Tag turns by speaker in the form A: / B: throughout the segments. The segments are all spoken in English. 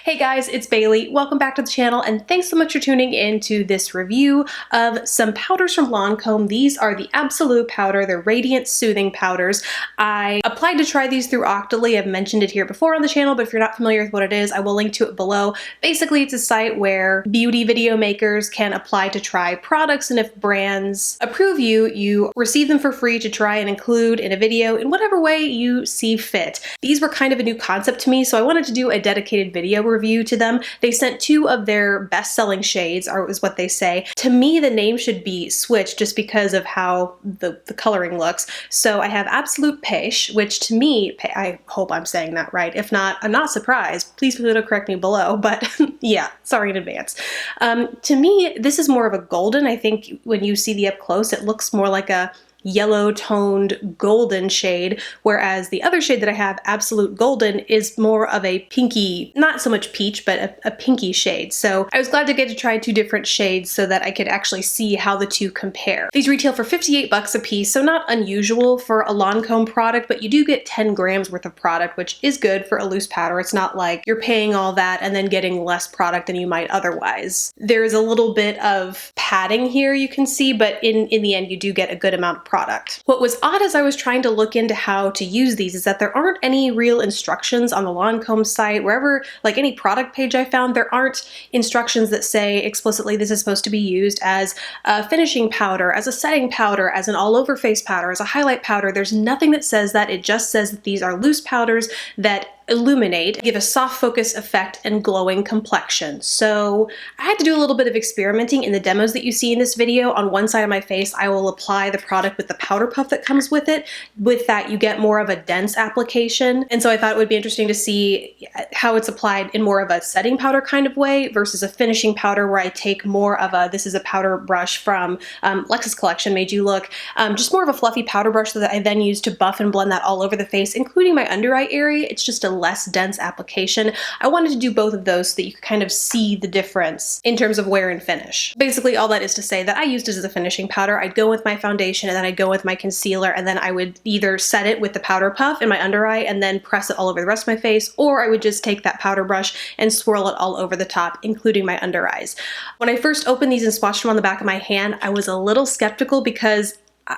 A: Hey guys, it's Bailey. Welcome back to the channel and thanks so much for tuning in to this review of some powders from Lancôme. These are the Absolute Powder. They're Radiant Soothing Powders. I applied to try these through Octoly. I've mentioned it here before on the channel, but if you're not familiar with what it is, I will link to it below. Basically, it's a site where beauty video makers can apply to try products, and if brands approve you, you receive them for free to try and include in a video in whatever way you see fit. These were kind of a new concept to me, so I wanted to do a dedicated video review to them. They sent two of their best-selling shades, or is what they say. To me, the name should be switched just because of how the coloring looks. So I have Absolute Pêche, which to me, I hope I'm saying that right. If not, I'm not surprised. Please feel free to correct me below, but yeah, sorry in advance. To me, this is more of a golden. I think when you see the up close, it looks more like a yellow toned golden shade, whereas the other shade that I have, Absolute Golden, is more of a pinky, not so much peach, but a pinky shade. So I was glad to get to try two different shades so that I could actually see how the two compare. These retail for 58 bucks a piece, so not unusual for a Lancôme product, but you do get 10 grams worth of product, which is good for a loose powder. It's not like you're paying all that and then getting less product than you might otherwise. There is a little bit of padding here you can see, but in the end you do get a good amount of product. What was odd as I was trying to look into how to use these is that there aren't any real instructions on the Lancôme site. Wherever, like any product page I found, there aren't instructions that say explicitly this is supposed to be used as a finishing powder, as a setting powder, as an all-over face powder, as a highlight powder. There's nothing that says that. It just says that these are loose powders that illuminate, give a soft focus effect and glowing complexion. So I had to do a little bit of experimenting in the demos that you see in this video. On one side of my face, I will apply the product with the powder puff that comes with it. With that, you get more of a dense application. And so I thought it would be interesting to see how it's applied in more of a setting powder kind of way versus a finishing powder where I take more of a, this is a powder brush from Lexus Collection, Made You Look, just more of a fluffy powder brush that I then use to buff and blend that all over the face, including my under eye area. It's just a less dense application. I wanted to do both of those so that you could kind of see the difference in terms of wear and finish. Basically, all that is to say that I used it as a finishing powder. I'd go with my foundation and then I'd go with my concealer, and then I would either set it with the powder puff in my under eye and then press it all over the rest of my face, or I would just take that powder brush and swirl it all over the top, including my under eyes. When I first opened these and swatched them on the back of my hand, I was a little skeptical because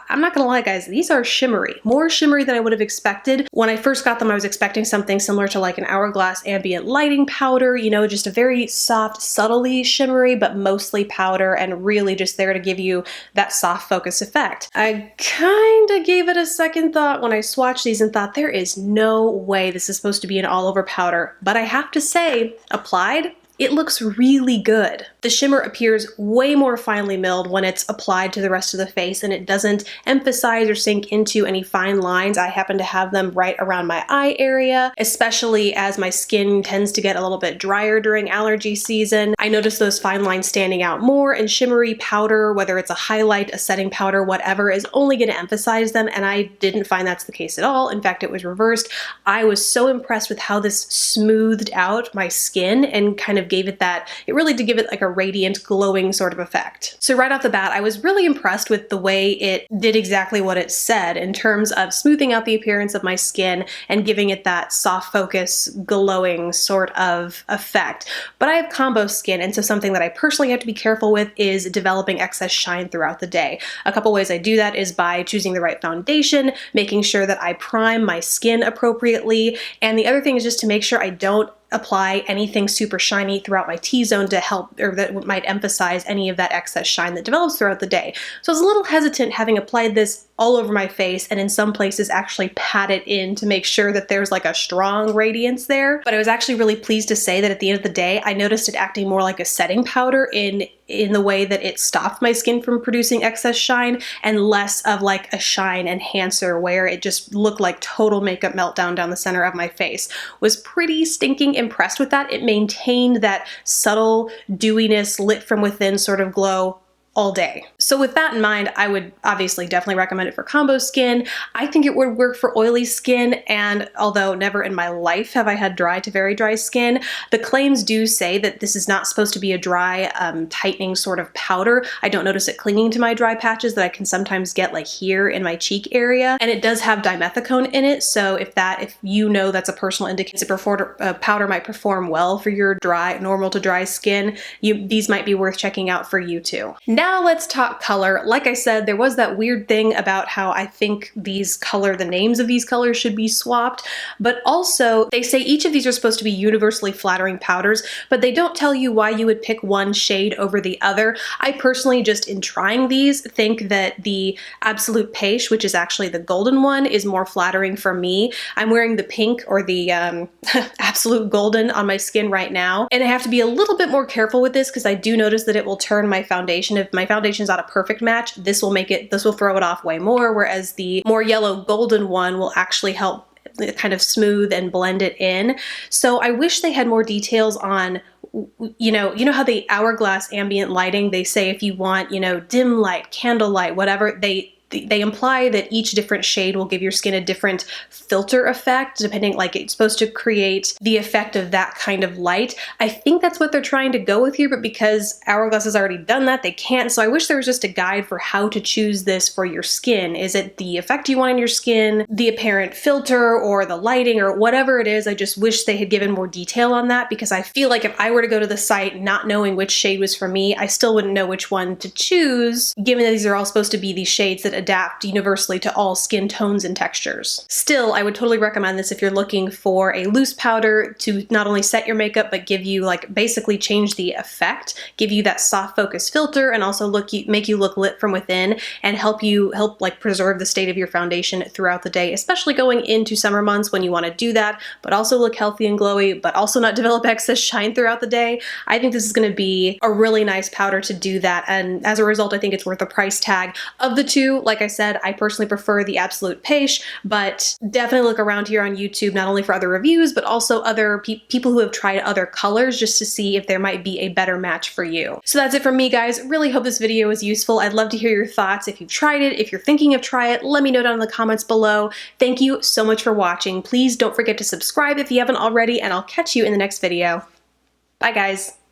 A: I'm not gonna lie guys, these are shimmery. More shimmery than I would have expected. When I first got them, I was expecting something similar to like an Hourglass ambient lighting powder, you know, just a very soft, subtly shimmery, but mostly powder and really just there to give you that soft focus effect. I kinda gave it a second thought when I swatched these and thought there is no way this is supposed to be an all over powder, but I have to say, applied, it looks really good. The shimmer appears way more finely milled when it's applied to the rest of the face, and it doesn't emphasize or sink into any fine lines. I happen to have them right around my eye area, especially as my skin tends to get a little bit drier during allergy season. I notice those fine lines standing out more, and shimmery powder, whether it's a highlight, a setting powder, whatever, is only going to emphasize them, and I didn't find that's the case at all. In fact, it was reversed. I was so impressed with how this smoothed out my skin and kind of gave it that, it really did give it like a radiant, glowing sort of effect. So right off the bat, I was really impressed with the way it did exactly what it said in terms of smoothing out the appearance of my skin and giving it that soft focus, glowing sort of effect. But I have combo skin, and so something that I personally have to be careful with is developing excess shine throughout the day. A couple ways I do that is by choosing the right foundation, making sure that I prime my skin appropriately, and the other thing is just to make sure I don't apply anything super shiny throughout my T-zone to help, or that might emphasize any of that excess shine that develops throughout the day. So I was a little hesitant having applied this all over my face and in some places actually pat it in to make sure that there's like a strong radiance there. But I was actually really pleased to say that at the end of the day, I noticed it acting more like a setting powder in the way that it stopped my skin from producing excess shine, and less of like a shine enhancer where it just looked like total makeup meltdown down the center of my face. Was pretty stinking impressed with that. It maintained that subtle dewiness, lit from within sort of glow all day. So with that in mind, I would obviously definitely recommend it for combo skin. I think it would work for oily skin, and although never in my life have I had dry to very dry skin, the claims do say that this is not supposed to be a dry, tightening sort of powder. I don't notice it clinging to my dry patches that I can sometimes get like here in my cheek area, and it does have dimethicone in it, so if you know that's a personal indicator a powder might perform well for your dry, normal to dry skin, these might be worth checking out for you too. Now let's talk color. Like I said, there was that weird thing about how I think the names of these colors should be swapped, but also they say each of these are supposed to be universally flattering powders, but they don't tell you why you would pick one shade over the other. I personally, just in trying these, think that the Absolute Pêche, which is actually the golden one, is more flattering for me. I'm wearing the pink, or the Absolute Golden, on my skin right now, and I have to be a little bit more careful with this because I do notice that it will turn my foundation. If my foundation is not a perfect match, this will throw it off way more, whereas the more yellow golden one will actually help kind of smooth and blend it in. So I wish they had more details on, you know how the Hourglass ambient lighting, they say if you want, dim light, candlelight, whatever, they imply that each different shade will give your skin a different filter effect, depending, like it's supposed to create the effect of that kind of light. I think that's what they're trying to go with here, but because Hourglass has already done that, they can't. So I wish there was just a guide for how to choose this for your skin. Is it the effect you want in your skin, the apparent filter, or the lighting, or whatever it is? I just wish they had given more detail on that, because I feel like if I were to go to the site not knowing which shade was for me, I still wouldn't know which one to choose, given that these are all supposed to be these shades that adapt universally to all skin tones and textures. Still, I would totally recommend this if you're looking for a loose powder to not only set your makeup, but give you, like, basically change the effect, give you that soft focus filter, and also make you look lit from within, and help like preserve the state of your foundation throughout the day, especially going into summer months when you want to do that, but also look healthy and glowy, but also not develop excess shine throughout the day. I think this is going to be a really nice powder to do that, and as a result, I think it's worth the price tag. Of the two, like I said, I personally prefer the Absolute Pêche, but definitely look around here on YouTube, not only for other reviews, but also other people who have tried other colors, just to see if there might be a better match for you. So that's it from me, guys. Really hope this video was useful. I'd love to hear your thoughts. If you've tried it, if you're thinking of trying it, let me know down in the comments below. Thank you so much for watching. Please don't forget to subscribe if you haven't already, and I'll catch you in the next video. Bye, guys.